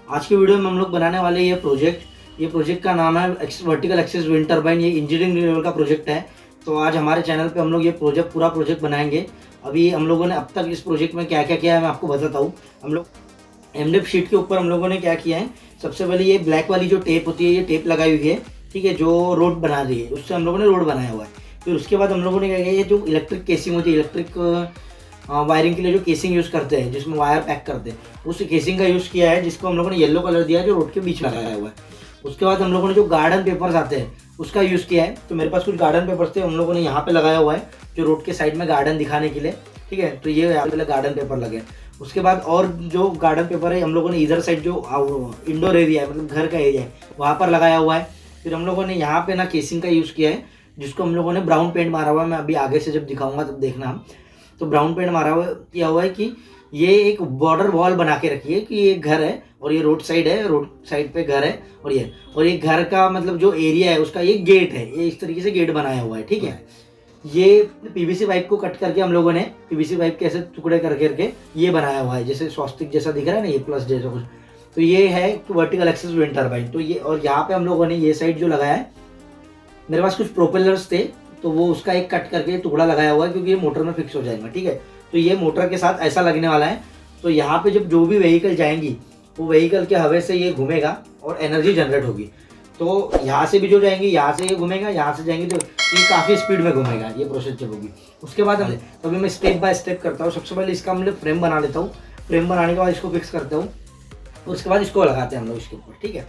आज की वीडियो में हम लोग बनाने वाले ये प्रोजेक्ट का नाम है वर्टिकल एक्सिस विंड टर्बाइन। ये इंजीनियरिंग लेवल का प्रोजेक्ट है। तो आज हमारे चैनल पे हम लोग ये पूरा प्रोजेक्ट बनाएंगे। अभी हम लोगों ने अब तक इस प्रोजेक्ट में क्या क्या किया है मैं आपको बताता हूँ। हम लोग एमडीएफ शीट के ऊपर हम लोगों ने क्या किया है, सबसे पहले ये ब्लैक वाली जो टेप होती है ये टेप लगाई हुई है, ठीक है, जो रोड बना रही है, उससे हम लोगों ने रोड बनाया हुआ है। फिर उसके बाद हम लोगों ने क्या किया, ये जो इलेक्ट्रिक केसिंग होती है, इलेक्ट्रिक वायरिंग के लिए जो केसिंग यूज़ करते हैं जिसमें वायर पैक करते हैं, उस केसिंग का यूज़ किया है, जिसको हम लोगों ने येलो कलर दिया है, जो रोड के बीच में लगाया हुआ है। उसके बाद हम लोगों ने जो गार्डन पेपर्स आते हैं उसका यूज़ किया है। तो मेरे पास कुछ गार्डन पेपर्स थे, हम लोगों ने यहाँ पे लगाया हुआ है, जो रोड के साइड में गार्डन दिखाने के लिए, ठीक है। तो ये यहाँ पे गार्डन पेपर लगे। उसके बाद और जो गार्डन पेपर है हम लोगों ने इधर साइड जो इंडोर एरिया है, मतलब घर का एरिया है, वहाँ पर लगाया हुआ है। फिर हम लोगों ने यहाँ पे ना केसिंग का यूज़ किया है, जिसको हम लोगों ने ब्राउन पेंट मारा हुआ है। मैं अभी आगे से जब दिखाऊंगा तब देखना। तो ब्राउन पेंट मारा हुआ किया हुआ है कि ये एक बॉर्डर वॉल बना के रखी है कि ये घर है और ये रोड साइड है, रोड साइड पे घर है, और ये घर का मतलब जो एरिया है उसका ये गेट है, ये इस तरीके से गेट बनाया हुआ है, ठीक है। ये पीवीसी पाइप को कट करके हम लोगों ने पीवीसी पाइप के ऐसे टुकड़े कर करके ये बनाया हुआ है, जैसे स्वस्तिक जैसा दिख रहा है ना, ये प्लस जैसा कुछ। तो ये है वर्टिकल एक्सिस विंड टर्बाइन। तो ये, और यहाँ पे हम लोगों ने ये साइड जो लगाया है, मेरे पास कुछ प्रोपेलर्स थे तो वो उसका एक कट करके टुकड़ा लगाया हुआ है, क्योंकि ये मोटर में फिक्स हो जाएगा, ठीक है। तो ये मोटर के साथ ऐसा लगने वाला है। तो यहाँ पे जब जो भी व्हीकल जाएंगी वो व्हीकल के हवा से ये घूमेगा और एनर्जी जनरेट होगी। तो यहाँ से भी जो जाएंगी, यहाँ से ये घूमेगा, यहाँ से जाएंगी तो ये काफ़ी स्पीड में घूमेगा, ये प्रोसेस जब होगी। उसके बाद हम तभी मैं स्टेप बाय स्टेप करता हूँ। सबसे पहले इसका हम फ्रेम बना लेता हूँ। फ्रेम बनाने के बाद इसको फिक्स करता हूँ, उसके बाद इसको लगाते हैं हम लोग इसके ऊपर, ठीक है।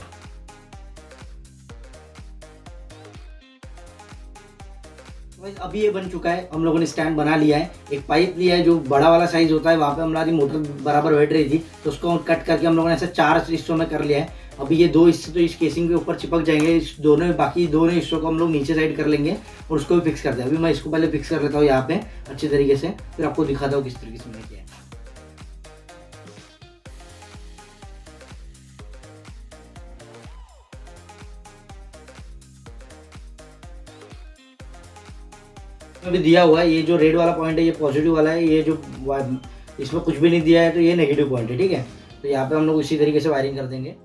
अभी ये बन चुका है, हम लोगों ने स्टैंड बना लिया है। एक पाइप लिया है जो बड़ा वाला साइज होता है, वहाँ पे हमारी मोटर बराबर बैठ रही थी, तो उसको कट करके हम लोगों ने ऐसे 4 हिस्सों में कर लिया है। अभी ये 2 हिस्से तो इस केसिंग के ऊपर चिपक जाएंगे, इस दोनों बाकी दोनों हिस्सों को हम लोग नीचे साइड कर लेंगे और उसको भी फिक्स करते हैं। अभी मैं इसको पहले फिक्स कर लेता हूँ यहाँ पे अच्छे तरीके से, फिर आपको दिखाता हूँ किस तरीके से मैंने किया है। अभी दिया हुआ है, ये जो रेड वाला पॉइंट है ये पॉजिटिव वाला है, ये जो इसमें कुछ भी नहीं दिया है तो ये नेगेटिव पॉइंट है, ठीक है। तो यहाँ पे हम लोग इसी तरीके से वायरिंग कर देंगे।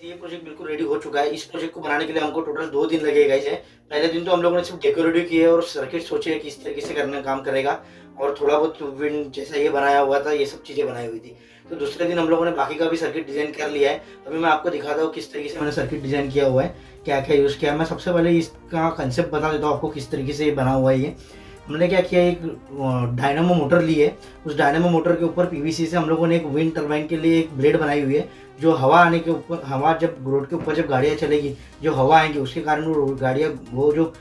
ये प्रोजेक्ट बिल्कुल रेडी हो चुका है। इस प्रोजेक्ट को बनाने के लिए हमको टोटल 2 दिन लगेगा इसे। पहले दिन तो हम लोगों ने सिर्फ डेकोरेटिव किए और सर्किट सोचे किस तरीके से करने काम करेगा, और थोड़ा बहुत विंड जैसा ये बनाया हुआ था, ये सब चीज़ें बनाई हुई थी। तो दूसरे दिन हम लोगों ने बाकी का भी सर्किट डिज़ाइन कर लिया है। अभी मैं आपको दिखाता हूँ किस तरीके से मैंने सर्किट डिज़ाइन किया हुआ है, क्या क्या यूज़ किया है। मैं सबसे पहले इसका कंसेप्ट बता देता हूँ आपको किस तरीके से ये बना हुआ है। ये हमने क्या किया, एक डायनामो मोटर ली है, उस डायनामो मोटर के ऊपर पीवीसी से हम लोगों ने एक विंड टर्बाइन के लिए एक ब्लेड बनाई हुई है, जो हवा आने के ऊपर, हवा जब रोड के ऊपर जब गाड़ियाँ चलेगी, जो हवा आएंगी उसके कारण वो गाड़ियाँ, वो जो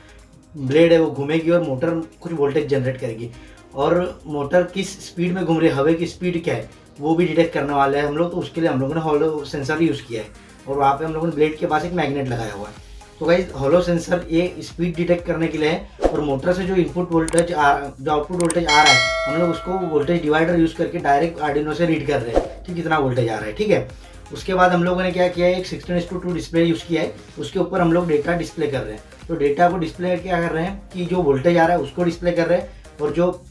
ब्लेड है वो घूमेगी और मोटर कुछ वोल्टेज जनरेट करेगी। और मोटर किस स्पीड में घूम रही है, हवा की स्पीड क्या है वो भी डिटेक्ट करने वाले हैं हम लोग। तो उसके लिए हम लोगों ने हॉलो सेंसर यूज़ किया है। और वहाँ पे हम लोगों ने ब्लेड के पास एक मैग्नेट लगाया हुआ है। तो गाइस हॉलो सेंसर ये स्पीड डिटेक्ट करने के लिए है, और मोटर से जो इनपुट वोल्टेज जो आउटपुट वोल्टेज आ रहा है हम लोग उसको वोल्टेज डिवाइडर यूज़ करके डायरेक्ट आर्डिनो से रीड कर रहे हैं कि कितना वोल्टेज आ रहा है, ठीक है। उसके बाद हम लोगों ने क्या किया है, एक 16:2 डिस्प्ले यूज़ किया है, उसके ऊपर हम लोग डेटा डिस्प्ले कर रहे हैं। तो डेटा को डिस्प्ले क्या कर रहे हैं कि जो वोल्टेज आ रहा है उसको डिस्प्ले कर रहे हैं, और जो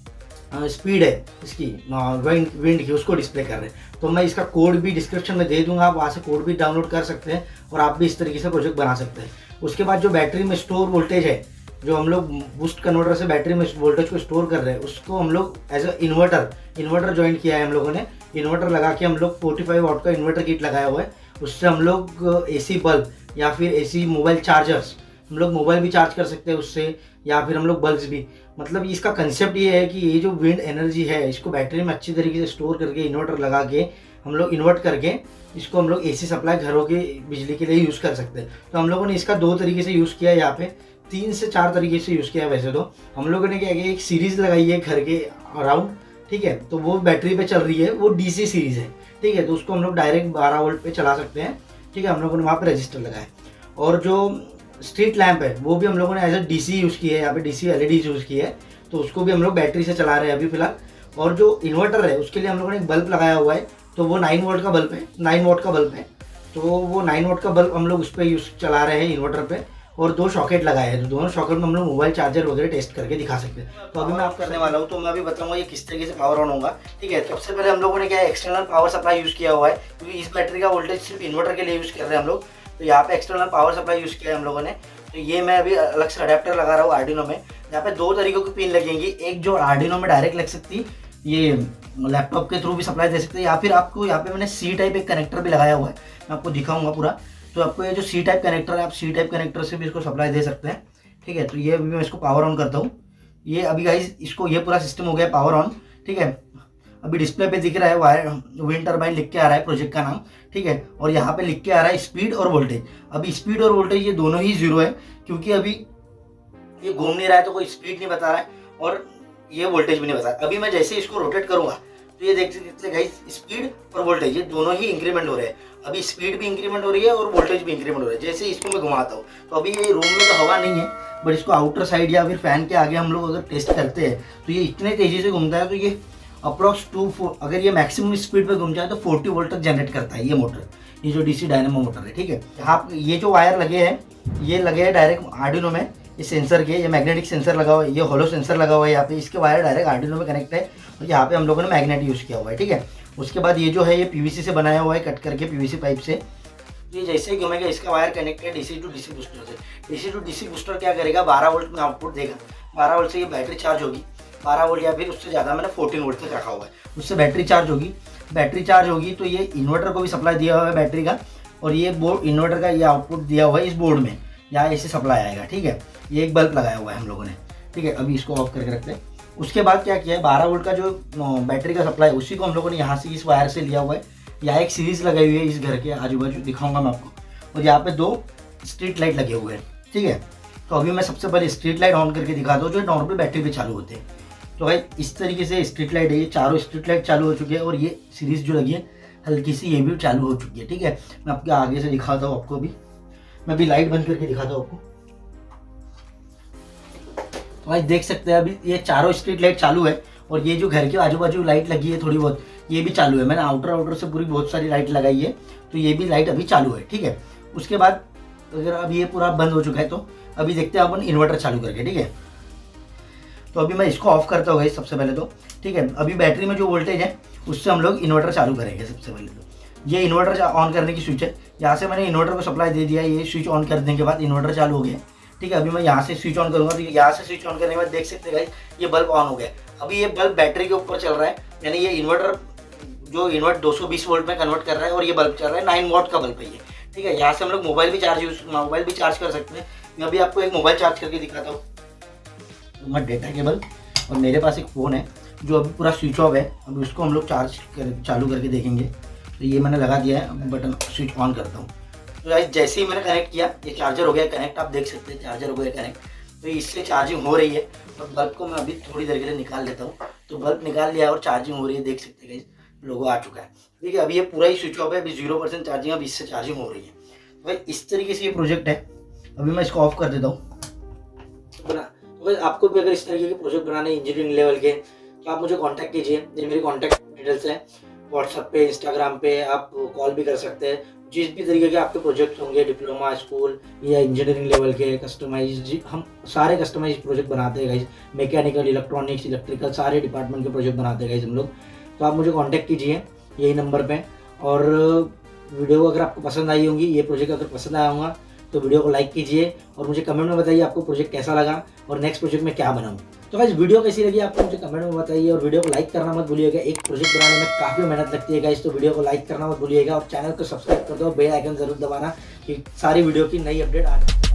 स्पीड है इसकी विंड की उसको डिस्प्ले कर रहे हैं। तो मैं इसका कोड भी डिस्क्रिप्शन में दे दूंगा, आप वहाँ से कोड भी डाउनलोड कर सकते हैं और आप भी इस तरीके से प्रोजेक्ट बना सकते हैं। उसके बाद जो बैटरी में स्टोर वोल्टेज है, जो हम लोग बूस्ट कन्वर्टर से बैटरी में वोल्टेज को स्टोर कर रहे हैं, उसको हम लोग एज अ इन्वर्टर ज्वाइन किया है हम लोगों ने। इन्वर्टर लगा के हम लोग 45 वाट का इन्वर्टर किट लगाया हुआ है। उससे हम लोग एसी बल्ब या फिर एसी मोबाइल चार्जर्स, हम लोग मोबाइल भी चार्ज कर सकते हैं उससे, या फिर हम लोग बल्ब्स भी। मतलब इसका कंसेप्ट ये है कि ये जो विंड एनर्जी है इसको बैटरी में अच्छी तरीके से स्टोर करके इन्वर्टर लगा के हम लोग इन्वर्ट करके इसको हम लोग एसी सप्लाई घरों की बिजली के लिए यूज़ कर सकते हैं। तो हम लोगों ने इसका 2 तरीके से यूज़ किया है, यहाँ पे 3 से 4 तरीके से यूज़ किया है। वैसे तो हम लोगों ने क्या किया, एक सीरीज़ लगाई है घर के अराउंड, ठीक है। तो वो बैटरी पे चल रही है, वो डीसी सीरीज़ है, ठीक है। तो उसको हम लोग डायरेक्ट 12 वोल्ट पे चला सकते हैं, ठीक है। हम लोगों ने वहाँ पे रजिस्टर लगाया। और जो स्ट्रीट लैंप है वो भी हम लोगों ने एज अ डीसी यूज़ की है, यहाँ पे डीसी एलईडीज यूज़ की है, तो उसको भी हम लोग बैटरी से चला रहे हैं अभी फिलहाल। और जो इन्वर्टर है उसके लिए हम लोगों ने एक बल्ब लगाया हुआ है, तो वो 9 वोल्ट का बल्ब है, 9 वोट का बल्ब है। तो वो 9 वोट का बल्ब हम लोग उस पर यूज़ चला रहे हैं इन्वर्टर पे, और 2 सॉकेट लगाए हैं। तो दोनों सॉकेट में हम लोग मोबाइल चार्जर वगैरह टेस्ट करके दिखा सकते हैं। तो अभी मैं आप करने वाला हूँ, तो मैं अभी बताऊंगा ये किस तरीके से पावर ऑन होगा, ठीक है। सबसे पहले हम लोगों ने क्या है, एक्सटर्नल पावर सप्लाई यूज़ किया हुआ है, क्योंकि इस बैटरी का वोल्टेज सिर्फ इन्वर्टर के लिए यूज़ कर रहे हैं हम लोग। तो यहाँ पे एक्सटर्नल पावर सप्लाई यूज़ किया है हम लोगों ने। तो ये मैं अभी अलग से अडेप्टर लगा रहा हूँ आर्डिनो में। यहाँ पे 2 तरीकों की पिन लगेंगी, एक जो आर्डिनो में डायरेक्ट लग सकती, ये लैपटॉप के थ्रू भी सप्लाई दे सकते हैं, या फिर आपको यहाँ पे मैंने सी टाइप एक कनेक्टर भी लगाया हुआ है, मैं आपको दिखाऊंगा पूरा। तो आपको ये जो सी टाइप कनेक्टर है, आप सी टाइप कनेक्टर से भी इसको सप्लाई दे सकते हैं, ठीक है। तो ये अभी मैं इसको पावर ऑन करता हूँ। ये अभी गाइस इसको ये पूरा सिस्टम हो गया पावर ऑन, ठीक है। अभी डिस्प्ले पे दिख रहा है वायर विंड टर्बाइन लिख के आ रहा है प्रोजेक्ट का नाम, ठीक है। और यहाँ पे लिख के आ रहा है स्पीड और वोल्टेज। अभी स्पीड और वोल्टेज ये दोनों ही 0 है, क्योंकि अभी ये घूम नहीं रहा है, तो कोई स्पीड नहीं बता रहा है और ये वोल्टेज भी नहीं बता रहा। अभी मैं जैसे इसको रोटेट करूंगा तो ये देख सकते हैं गाइस, स्पीड और वोल्टेज ये दोनों ही इंक्रीमेंट हो रहे हैं। अभी स्पीड भी इंक्रीमेंट हो रही है और वोल्टेज भी इंक्रीमेंट हो रहा है। जैसे इसको मैं घुमाता हूँ, तो अभी ये रूम में तो हवा नहीं है, बट इसको आउटर साइड या फिर फैन के आगे हम लोग अगर टेस्ट करते हैं तो ये इतने तेजी से घूमता है। तो ये अप्रॉक्स 2 अगर ये मैक्सिमम स्पीड पे घूम जाए तो 40 वोल्ट तक जनरेट करता है ये मोटर, ये जो डीसी डायनेमो मोटर है, ठीक है। यहाँ ये जो वायर लगे हैं, ये लगे हैं डायरेक्ट आर्डिनो में, ये सेंसर के, ये मैग्नेटिक सेंसर लगा हुआ है, ये होलो सेंसर लगा हुआ है यहाँ पे, इसके वायर डायरेक्ट आर्डिनो में कनेक्ट है, और यहाँ पे हम लोगों ने मैग्नेट यूज़ किया हुआ है, ठीक है। उसके बाद ये जो है ये पीवीसी से बनाया हुआ है, कट करके पीवीसी पाइप से। ये जैसे ही घूमेगा इसका वायर कनेक्ट है डीसी टू डीसी बूस्टर से। डीसी टू डीसी बूस्टर क्या करेगा, 12 वोल्ट में आउटपुट देगा। 12 वोल्ट से ये बैटरी चार्ज होगी, 12 वोल्ट या फिर उससे ज़्यादा, मैंने 14 वोल्ट तक रखा हुआ है, उससे बैटरी चार्ज होगी। बैटरी चार्ज होगी तो ये इन्वर्टर को भी सप्लाई दिया हुआ है बैटरी का, और ये बोर्ड इन्वर्टर का ये आउटपुट दिया हुआ है इस बोर्ड में, यहाँ ऐसे सप्लाई आएगा, ठीक है। ये एक बल्ब लगाया हुआ है हम लोगों ने, ठीक है। अभी इसको ऑफ करके रखते हैं। उसके बाद क्या किया है, 12 वोल्ट का जो बैटरी का सप्लाई उसी को हम लोगों ने यहाँ से इस वायर से लिया हुआ है। यहाँ एक सीरीज लगाई हुई है इस घर के आजू बाजू, दिखाऊंगा मैं आपको। और यहाँ पे 2 स्ट्रीट लाइट लगे हुए हैं, ठीक है। तो अभी मैं सबसे पहले स्ट्रीट लाइट ऑन करके दिखा दूँ, जो नॉर्मल बैटरी पे चालू होते हैं। तो भाई इस तरीके से स्ट्रीट लाइट है, ये चारों स्ट्रीट लाइट चालू हो चुकी है, और ये सीरीज जो लगी है हल्की सी ये भी चालू हो चुकी है, ठीक है। मैं आपके आगे से दिखाता हूँ आपको, मैं भी लाइट बंद करके दिखाता हूँ आपको। तो भाई देख सकते हैं अभी ये चारों स्ट्रीट लाइट चालू है, और ये जो घर के आजू बाजू लाइट लगी है थोड़ी बहुत, ये भी चालू है। मैंने आउटर से पूरी बहुत सारी लाइट लगाई है, तो ये भी लाइट अभी चालू है, ठीक है। उसके बाद अगर अब ये पूरा बंद हो चुका है, तो अभी देखते हैं अपन इन्वर्टर चालू करके, ठीक है। तो अभी मैं इसको ऑफ करता हूँ सबसे पहले तो, ठीक है। अभी बैटरी में जो वोल्टेज है उससे हम लोग इन्वर्टर चालू करेंगे सबसे पहले तो। ये इन्वर्टर ऑन करने की स्विच है, यहाँ से मैंने इन्वर्टर को सप्लाई दे दिया, ये स्विच ऑन करने के बाद इन्वर्टर चालू हो गया, ठीक है। अभी मैं यहाँ से स्विच ऑन करूँगा, तो यहाँ से स्विच ऑन करने के बाद देख सकते हैं ये बल्ब ऑन हो गया। अभी ये बल्ब बैटरी के ऊपर चल रहा है, यानी ये इन्वर्टर जो इन्वर्ट 220 वोल्ट में कन्वर्ट कर रहा है, और ये बल्ब चल रहा है 9 वॉट का बल्ब है ये, ठीक है। यहाँ से हम लोग मोबाइल भी चार्ज कर सकते हैं। मैं अभी आपको एक मोबाइल चार्ज करके दिखाता हूँ, मैं डेटा केबल, और मेरे पास एक फ़ोन है जो अभी पूरा स्विच ऑफ है। अभी उसको हम लोग चालू करके देखेंगे। तो ये मैंने लगा दिया है, बटन स्विच ऑन करता हूँ। तो गाइस जैसे ही मैंने कनेक्ट किया, ये चार्जर हो गया कनेक्ट, आप देख सकते हैं चार्जर हो गया कनेक्ट। तो इससे चार्जिंग हो रही है, और बल्ब को मैं अभी थोड़ी देर के लिए निकाल लेता हूँ। तो बल्ब निकाल लिया और चार्जिंग हो रही है, देख सकते हैं गाइस लोगो आ चुका है, ठीक है। अभी ये पूरा ही स्विच ऑफ है, अभी 0% चार्जिंग, अभी इससे चार्जिंग हो रही है। भाई इस तरीके से ये प्रोजेक्ट है। अभी मैं इसको ऑफ कर देता हूँ। भाई आपको भी अगर इस तरीके के प्रोजेक्ट बनाने इंजीनियरिंग लेवल के, तो आप मुझे कांटेक्ट कीजिए। ये मेरी कांटेक्ट डिटेल्स है, व्हाट्सएप पे, इंस्टाग्राम पे आप कॉल भी कर सकते हैं। जिस भी तरीके के आपके प्रोजेक्ट होंगे, डिप्लोमा, स्कूल या इंजीनियरिंग लेवल के कस्टमाइज, हम सारे कस्टमाइज प्रोजेक्ट बनाते हैं गाइज। मैकेनिकल, इलेक्ट्रॉनिक्स, इलेक्ट्रिकल सारे डिपार्टमेंट के प्रोजेक्ट बनाते हैं गाइज हम लोग। तो आप मुझे कांटेक्ट कीजिए यही नंबर पे। और वीडियो अगर आपको पसंद आई होंगी, ये प्रोजेक्ट अगर पसंद आया होगा, तो वीडियो को लाइक कीजिए और मुझे कमेंट में बताइए आपको प्रोजेक्ट कैसा लगा और नेक्स्ट प्रोजेक्ट में क्या बनाऊँ। तो गाइस वीडियो कैसी लगी आपको मुझे कमेंट में बताइए, और वीडियो को लाइक करना मत भूलिएगा। एक प्रोजेक्ट बनाने में काफ़ी मेहनत लगती है गाइस, तो वीडियो को लाइक करना मत भूलिएगा और चैनल को सब्सक्राइब कर दो, बेल आइकन जरूर दबाना कि सारी वीडियो की नई अपडेट आ जाए।